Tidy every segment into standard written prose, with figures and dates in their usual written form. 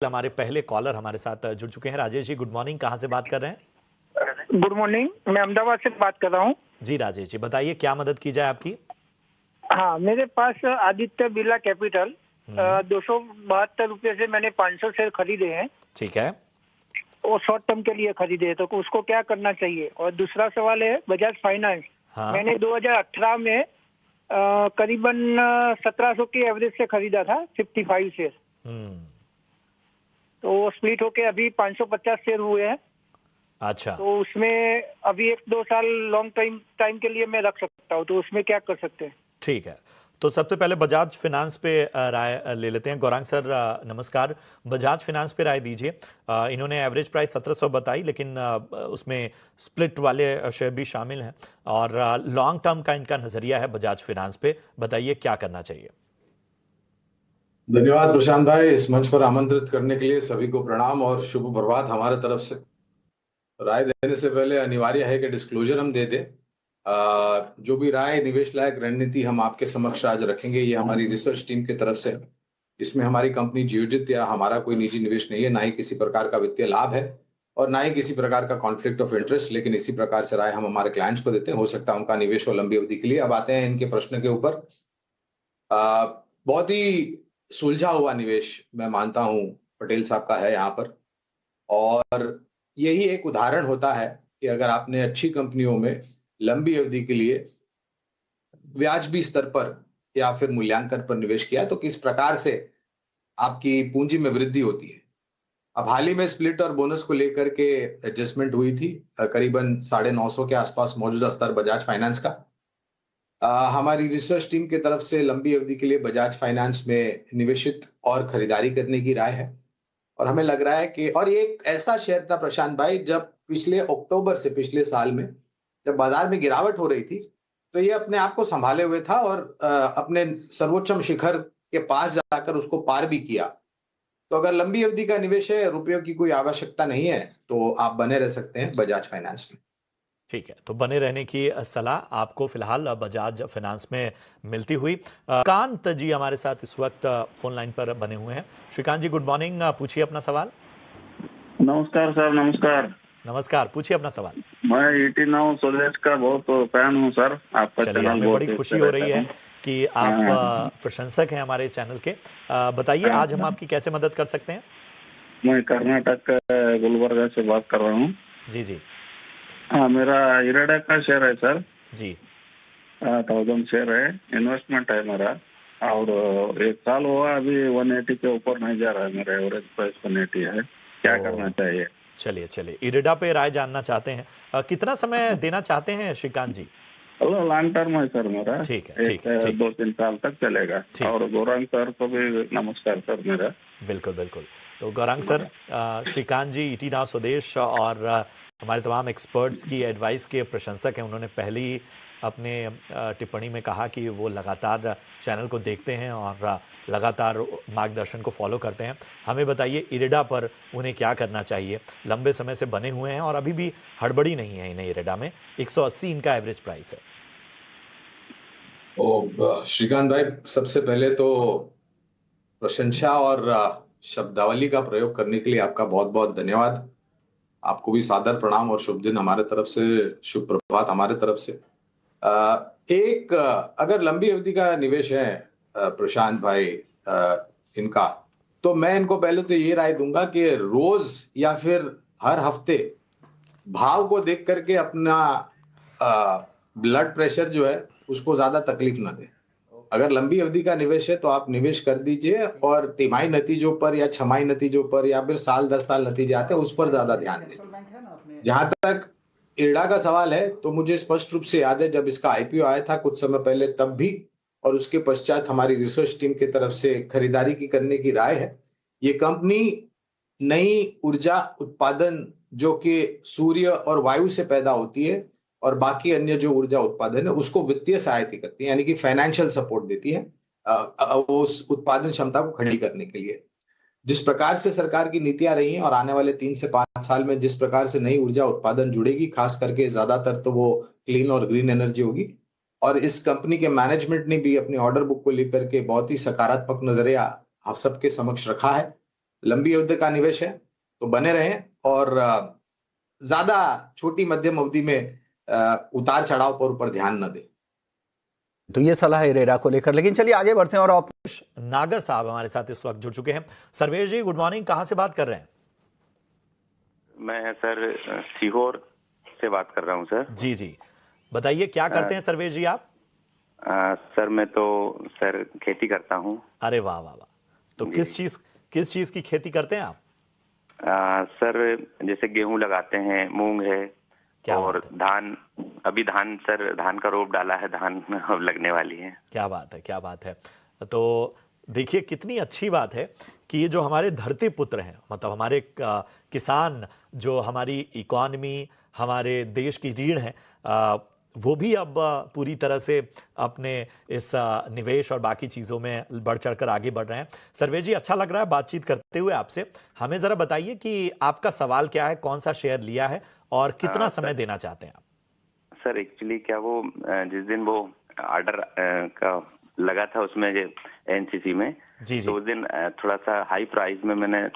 हमारे पहले कॉलर हमारे साथ जुड़ चुके हैं। Rajesh ji, good morning. कहाँ से बात कर रहे हैं? गुड मॉर्निंग, मैं अहमदाबाद से बात कर रहा हूँ। जी राजेश जी, बताइए क्या मदद की जाए आपकी। हाँ, मेरे पास आदित्य बिरला कैपिटल 272 रुपये से मैंने 500 शेयर खरीदे हैं। ठीक है। वो शॉर्ट टर्म के लिए खरीदे हैं, तो उसको क्या करना चाहिए? और दूसरा सवाल है बजाज फाइनेंस। हाँ। मैंने 2018 में करीबन 1700 के एवरेज से खरीदा था 55 शेयर। तो वो स्प्लिट होके अभी 550 शेयर हुए हैं। अच्छा, तो उसमें अभी 1-2 साल लॉन्ग टाइम के लिए मैं रख सकता हूँ, तो उसमें क्या कर सकते हैं? ठीक है। तो सबसे पहले बजाज फाइनेंस पे राय ले लेते हैं। गौरांग सर, नमस्कार। बजाज फाइनेंस पे राय दीजिए। इन्होंने एवरेज प्राइस 1700 बताई, लेकिन उसमें स्प्लिट वाले शेयर भी शामिल हैं और लॉन्ग टर्म का इनका नजरिया है बजाज फाइनेंस पे। बताइए क्या करना चाहिए। धन्यवाद प्रशांत भाई, इस मंच पर आमंत्रित करने के लिए सभी को प्रणाम और शुभ प्रभात हमारे तरफ से। राय देने से पहले अनिवार्य है कि डिस्क्लोजर हम दे दें। जो भी राय निवेश लायक रणनीति हम आपके समक्ष आज रखेंगे, ये हमारी रिसर्च टीम की तरफ से है। इसमें हमारी कंपनी जियोजित या हमारा कोई निजी निवेश नहीं है, ना ही किसी प्रकार का वित्तीय लाभ है और ना ही किसी प्रकार का कॉन्फ्लिक्ट ऑफ इंटरेस्ट। लेकिन इसी प्रकार से राय हम हमारे क्लाइंट्स को देते हैं, हो सकता है उनका निवेश हो लंबी अवधि के लिए। अब आते हैं इनके प्रश्न के ऊपर। बहुत ही सुलझा हुआ निवेश मैं मानता हूं पटेल साहब का है यहाँ पर। और यही एक उदाहरण होता है कि अगर आपने अच्छी कंपनियों में लंबी अवधि के लिए ब्याजबी स्तर पर या फिर मूल्यांकन पर निवेश किया तो किस प्रकार से आपकी पूंजी में वृद्धि होती है। अब हाल ही में स्प्लिट और बोनस को लेकर के एडजस्टमेंट हुई थी, करीबन 950 के आसपास मौजूदा स्तर बजाज फाइनेंस का। हमारी रिसर्च टीम की तरफ से लंबी अवधि के लिए बजाज फाइनेंस में निवेशित और खरीदारी करने की राय है। और हमें लग रहा है कि और ये एक ऐसा शेयर था प्रशांत भाई, जब पिछले अक्टूबर से पिछले साल में जब बाजार में गिरावट हो रही थी तो ये अपने आप को संभाले हुए था और अपने सर्वोच्चम शिखर के पास जाकर उसको पार भी किया। तो अगर लंबी अवधि का निवेश है, रुपयों की कोई आवश्यकता नहीं है, तो आप बने रह सकते हैं बजाज फाइनेंस में। ठीक है, तो बने रहने की सलाह आपको फिलहाल बजाज फाइनेंस में मिलती हुई। श्रीकांत जी हमारे साथ इस वक्त फोन लाइन पर बने हुए हैं। श्रीकांत जी, गुड मॉर्निंग। पूछिए अपना सवाल। नमस्कार सर। नमस्कार। नमस्कार, पूछिए अपना सवाल। मैं ईटी नाउ स्वदेश का बहुत फैन हूँ सर। आपका चलिए, चैनल हमें बहुत बड़ी खुशी हो रही है कि आप प्रशंसक हैं हमारे चैनल के। बताइए आज हम आपकी कैसे मदद कर सकते हैं। मैं कर्नाटक गुलबर्गा से बात कर रहा हूँ। जी जी। हाँ, मेरा इराडा का शेयर है सर जी। 1000 शेयर है, इन्वेस्टमेंट है मेरा। और 1 साल हुआ, अभी 180 के ऊपर नहीं जा रहा है। मेरा एवरेज प्राइस 180 है। क्या करना चाहिए? चलिए, इरेडा पे राय जानना चाहते हैं। कितना समय देना चाहते हैं श्रीकांत जी? लॉन्ग टर्म है सर मेरा। ठीक है, ठीक है। 2-3 साल तक चलेगा। और गौरांग सर को भी नमस्कार सर मेरा। बिल्कुल बिल्कुल। तो गौरांग सर, श्रीकांत जी ईटी नाउ स्वदेश और हमारे तमाम एक्सपर्ट्स की एडवाइस के प्रशंसक हैं। उन्होंने पहले ही अपने टिप्पणी में कहा कि वो लगातार चैनल को देखते हैं और लगातार मार्गदर्शन को फॉलो करते हैं। हमें बताइए इरेडा पर उन्हें क्या करना चाहिए। लंबे समय से बने हुए हैं और अभी भी हड़बड़ी नहीं है इन्हें इरेडा में। 180 इनका एवरेज प्राइस है। श्रीकांत भाई, सबसे पहले तो प्रशंसा और शब्दावली का प्रयोग करने के लिए आपका बहुत बहुत धन्यवाद। आपको भी सादर प्रणाम और शुभ दिन हमारे तरफ से, शुभ प्रभात हमारे तरफ से। अगर लंबी अवधि का निवेश है प्रशांत भाई इनका, तो मैं इनको पहले तो ये राय दूंगा कि रोज या फिर हर हफ्ते भाव को देख करके अपना ब्लड प्रेशर जो है उसको ज्यादा तकलीफ ना दे। अगर लंबी अवधि का निवेश है तो आप निवेश कर दीजिए और तिमाही नतीजों पर या छमाही नतीजों पर या फिर साल दर साल नतीजे आते हैं उस पर ज्यादा ध्यान दें। जहां तक इरडा का सवाल है, तो मुझे स्पष्ट रूप से याद है जब इसका आईपीओ आया था कुछ समय पहले, तब भी और उसके पश्चात हमारी रिसर्च टीम की तरफ से खरीदारी की करने की राय है। ये कंपनी नई ऊर्जा उत्पादन जो कि सूर्य और वायु से पैदा होती है और बाकी अन्य जो ऊर्जा उत्पादन है उसको वित्तीय सहायता करती है, यानी कि फाइनेंशियल सपोर्ट देती है उस उत्पादन क्षमता को खड़ी करने के लिए। जिस प्रकार से सरकार की नीतियां रही हैं और आने वाले 3 से 5 साल में जिस प्रकार से नई ऊर्जा उत्पादन जुड़ेगी, खास करके ज्यादातर तो वो क्लीन और ग्रीन एनर्जी होगी। और इस कंपनी के मैनेजमेंट ने भी अपनी ऑर्डर बुक को लेकर के बहुत ही सकारात्मक नजरिया आप सबके समक्ष रखा है। लंबी अवधि का निवेश है तो बने रहें और ज्यादा छोटी मध्यम अवधि में उतार चढ़ाव पर ऊपर ध्यान न दें। तो ये सलाह है रेरा को लेकर, लेकिन चलिए आगे बढ़ते हैं। और नागर साहब हमारे साथ इस वक्त जुड़ चुके हैं। सर्वेश जी गुड मॉर्निंग, कहां से बात कर रहे हैं? मैं सर सीहोर से बात कर रहा हूं सर। जी जी, बताइए क्या करते हैं सर्वेश जी आप? सर मैं तो सर खेती करता हूं। अरे वाह वाह वाह, तो किस चीज की खेती करते हैं आप? सर जैसे गेहूं लगाते हैं, मूंग है और धान। अभी धान का रोप डाला है, धान अब लगने वाली है। क्या बात है, क्या बात है। तो देखिए कितनी अच्छी बात है कि ये जो हमारे धरती पुत्र हैं, मतलब हमारे किसान, जो हमारी इकॉनमी, हमारे देश की रीढ़ है, वो भी अब पूरी तरह से अपने इस निवेश और बाकी चीज़ों में बढ़ चढ़कर आगे बढ़ रहे हैं। सर्वेश जी अच्छा लग रहा है बातचीत करते हुए आपसे। हमें ज़रा बताइए कि आपका सवाल क्या है, कौन सा शेयर लिया है और कितना समय देना चाहते हैं आप? सर एक्चुअली क्या वो जिस दिन वो ऑर्डर का लगा था उसमें एनसीसी में, जी तो उस दिन थोड़ा सा हाई प्राइस में मैंने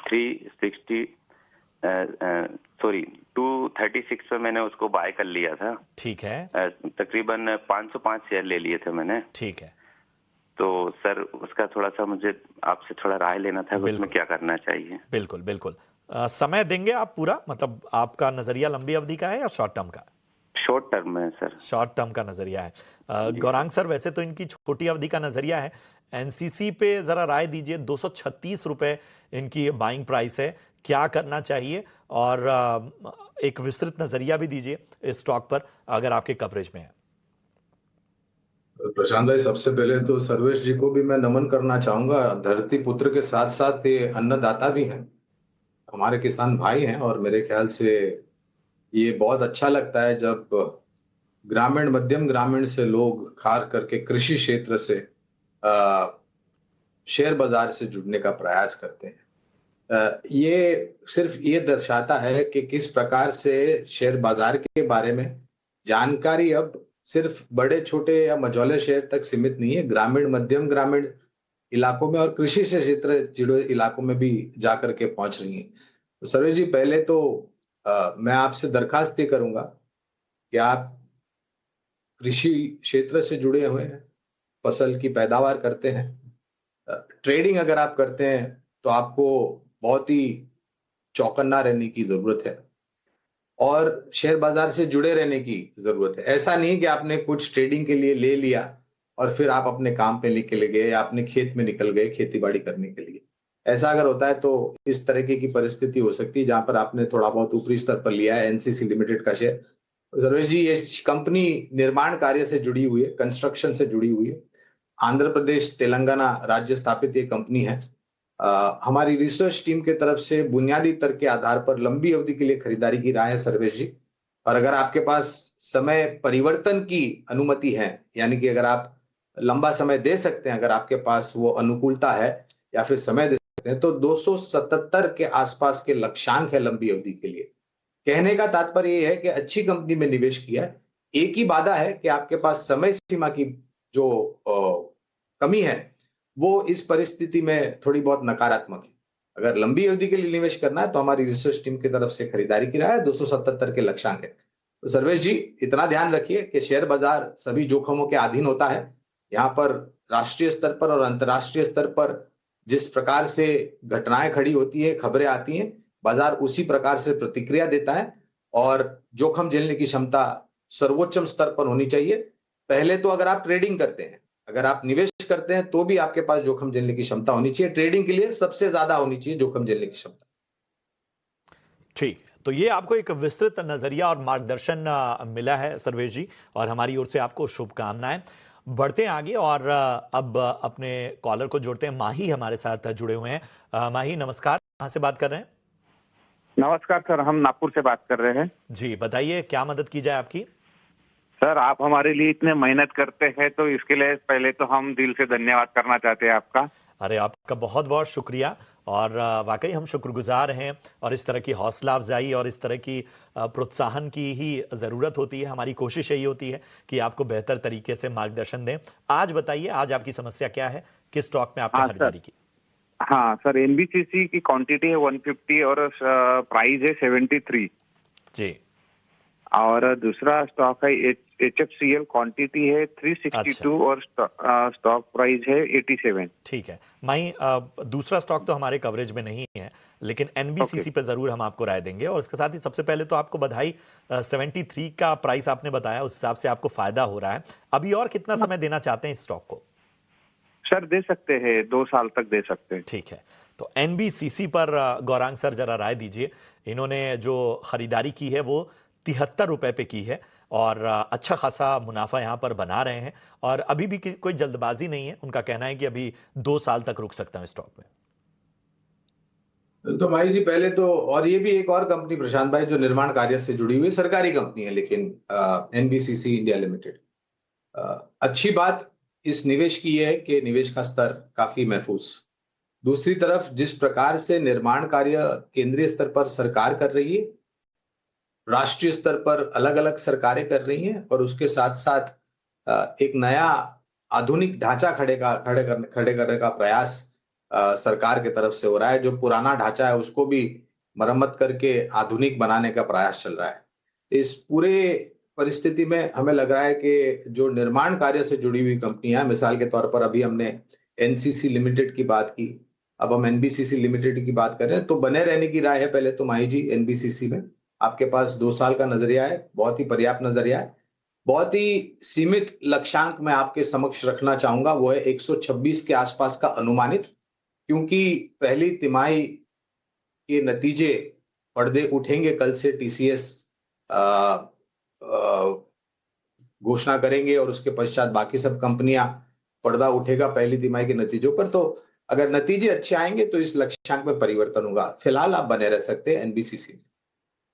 236 पे मैंने उसको बाय कर लिया था। ठीक है। तकरीबन 505 शेयर ले लिए थे मैंने। ठीक है। तो सर उसका थोड़ा सा मुझे आपसे थोड़ा राय लेना था, उसमें क्या करना चाहिए? बिल्कुल बिल्कुल। समय देंगे आप पूरा, मतलब आपका नजरिया लंबी अवधि का है या शॉर्ट टर्म का? शॉर्ट टर्म में सर। शॉर्ट टर्म का नजरिया है। गौरांग सर वैसे तो इनकी छोटी अवधि का नजरिया है। एनसीसी पे जरा राय दीजिए, 236 रुपए इनकी बाइंग प्राइस है, क्या करना चाहिए? और एक विस्तृत नजरिया भी दीजिए इस स्टॉक पर अगर आपके कवरेज में है। प्रशांत भाई, सबसे पहले तो सर्वेश जी को भी मैं नमन करना चाहूंगा। धरती पुत्र के साथ साथ ये अन्नदाता भी हैं, हमारे किसान भाई हैं, और मेरे ख्याल से ये बहुत अच्छा लगता है जब ग्रामीण, मध्यम ग्रामीण से लोग खास करके कृषि क्षेत्र से शेयर बाजार से जुड़ने का प्रयास करते हैं। ये सिर्फ ये दर्शाता है कि किस प्रकार से शेयर बाजार के बारे में जानकारी अब सिर्फ बड़े छोटे या मझौले शहर तक सीमित नहीं है, ग्रामीण, मध्यम ग्रामीण इलाकों में और कृषि से क्षेत्र जुड़े इलाकों में भी जाकर के पहुंच रही है। तो सर्वेश जी, पहले तो मैं आपसे दरखास्त ये करूंगा कि आप कृषि क्षेत्र से जुड़े हुए हैं, फसल की पैदावार करते हैं, ट्रेडिंग अगर आप करते हैं तो आपको बहुत ही चौकन्ना रहने की जरूरत है और शेयर बाजार से जुड़े रहने की जरूरत है। ऐसा नहीं कि आपने कुछ ट्रेडिंग के लिए ले लिया और फिर आप अपने काम पे निकल गए या अपने खेत में निकल गए खेती बाड़ी करने के लिए। ऐसा अगर होता है तो इस तरीके की परिस्थिति हो सकती है जहां पर आपने थोड़ा बहुत ऊपरी स्तर पर लिया है एनसीसी लिमिटेड का शेयर। सर्वेश जी, ये कंपनी निर्माण कार्य से जुड़ी हुई है, कंस्ट्रक्शन से जुड़ी हुई है। आंध्र प्रदेश, तेलंगाना राज्य स्थापित ये कंपनी है। हमारी रिसर्च टीम के तरफ से बुनियादी तर्क के आधार पर लंबी अवधि के लिए खरीदारी की राय है सर्वेश जी। और अगर आपके पास समय परिवर्तन की अनुमति है, यानी कि अगर आप लंबा समय दे सकते हैं, अगर आपके पास वो अनुकूलता है या फिर समय दे सकते हैं, तो 277 के आसपास के लक्ष्यांक है लंबी अवधि के लिए। कहने का तात्पर्य ये है कि अच्छी कंपनी में निवेश किया है। एक ही बाधा है कि आपके पास समय सीमा की जो कमी है वो इस परिस्थिति में थोड़ी बहुत नकारात्मक है। अगर लंबी अवधि के लिए निवेश करना है तो हमारी रिसर्च टीम की तरफ से खरीदारी की राय है, 277 के लक्ष्यांक है। तो सर्वेश जी, इतना ध्यान रखिए कि शेयर बाजार सभी जोखिमों के अधीन होता है। यहाँ पर राष्ट्रीय स्तर पर और अंतर्राष्ट्रीय स्तर पर जिस प्रकार से घटनाएं खड़ी होती है, खबरें आती हैं, बाजार उसी प्रकार से प्रतिक्रिया देता है और जोखिम झेलने की क्षमता सर्वोच्च स्तर पर होनी चाहिए। पहले तो अगर आप ट्रेडिंग करते हैं, अगर आप निवेश करते हैं तो भी आपके पास जोखिम झेलने की क्षमता होनी चाहिए। ट्रेडिंग के लिए सबसे ज्यादा होनी चाहिए जोखिम झेलने की क्षमता। ठीक, तो ये आपको एक विस्तृत नजरिया और मार्गदर्शन मिला है सर्वेश जी, और हमारी ओर से आपको शुभकामनाएं। बढ़ते हैं आगे और अब अपने कॉलर को जोड़ते हैं। माही हमारे साथ जुड़े हुए हैं। माही नमस्कार, कहां से बात कर रहे हैं? नमस्कार सर, हम नागपुर से बात कर रहे हैं। जी बताइए, क्या मदद की जाए आपकी? सर, आप हमारे लिए इतने मेहनत करते हैं तो इसके लिए पहले तो हम दिल से धन्यवाद करना चाहते हैं आपका। अरे आपका बहुत बहुत शुक्रिया, और वाकई हम शुक्रगुजार हैं। और इस तरह की हौसला अफजाई और इस तरह की प्रोत्साहन की ही ज़रूरत होती है। हमारी कोशिश यही होती है कि आपको बेहतर तरीके से मार्गदर्शन दें। आज बताइए, आज आपकी समस्या क्या है, किस स्टॉक में आपने खरीदारी की? हाँ सर, एनबीसीसी की क्वांटिटी है 150 और प्राइस है 73 जी। और दूसरा स्टॉक है HFCL, क्वांटिटी है 362 और स्टॉक प्राइस है 87। ठीक है माही, दूसरा स्टॉक तो हमारे कवरेज में नहीं है, लेकिन एनबीसीसी पे जरूर हम आपको राय देंगे। और इसके साथ ही सबसे पहले तो आपको बधाई, 73 का प्राइस आपने बताया, उस हिसाब से आपको फायदा हो रहा है। अभी और कितना समय देना चाहते हैं इस स्टॉक को? सर दे सकते हैं, 2 साल तक दे सकते हैं। ठीक है, तो एनबीसीसी पर गौरांग सर जरा राय दीजिए। इन्होंने जो खरीदारी की है वो 73 रुपए पे की है और अच्छा खासा मुनाफा यहां पर बना रहे हैं और अभी भी कोई जल्दबाजी नहीं है। उनका कहना है कि अभी 2 साल तक रुक सकता है स्टॉक में। तो भाई जी पहले तो, और ये भी एक और कंपनी प्रशांत भाई जो निर्माण कार्य से जुड़ी हुई सरकारी कंपनी है, लेकिन एनबीसीसी इंडिया लिमिटेड। अच्छी बात इस निवेश की है कि निवेश का स्तर काफी महफूज। दूसरी तरफ जिस प्रकार से निर्माण कार्य केंद्रीय स्तर पर सरकार कर रही है, राष्ट्रीय स्तर पर अलग अलग सरकारें कर रही हैं, और उसके साथ साथ एक नया आधुनिक ढांचा खड़े करने का प्रयास सरकार की तरफ से हो रहा है। जो पुराना ढांचा है उसको भी मरम्मत करके आधुनिक बनाने का प्रयास चल रहा है। इस पूरे परिस्थिति में हमें लग रहा है कि जो निर्माण कार्य से जुड़ी हुई कंपनियां, मिसाल के तौर पर अभी हमने एनसीसी लिमिटेड की बात की, अब हम एनबीसीसी लिमिटेड की बात कर रहे हैं, तो बने रहने की राय है पहले तो माही जी। एनबीसीसी में आपके पास 2 साल का नजरिया है, बहुत ही पर्याप्त नजरिया है। बहुत ही सीमित लक्ष्यांक मैं आपके समक्ष रखना चाहूंगा, वो है 126 के आसपास का अनुमानित, क्योंकि पहली तिमाही के नतीजे पर्दे उठेंगे। कल से टीसीएस घोषणा करेंगे और उसके पश्चात बाकी सब कंपनियां, पर्दा उठेगा पहली तिमाही के नतीजों पर। तो अगर नतीजे अच्छे आएंगे तो इस लक्ष्यांक में परिवर्तन होगा। फिलहाल आप बने रह सकते हैं एनबीसीसी।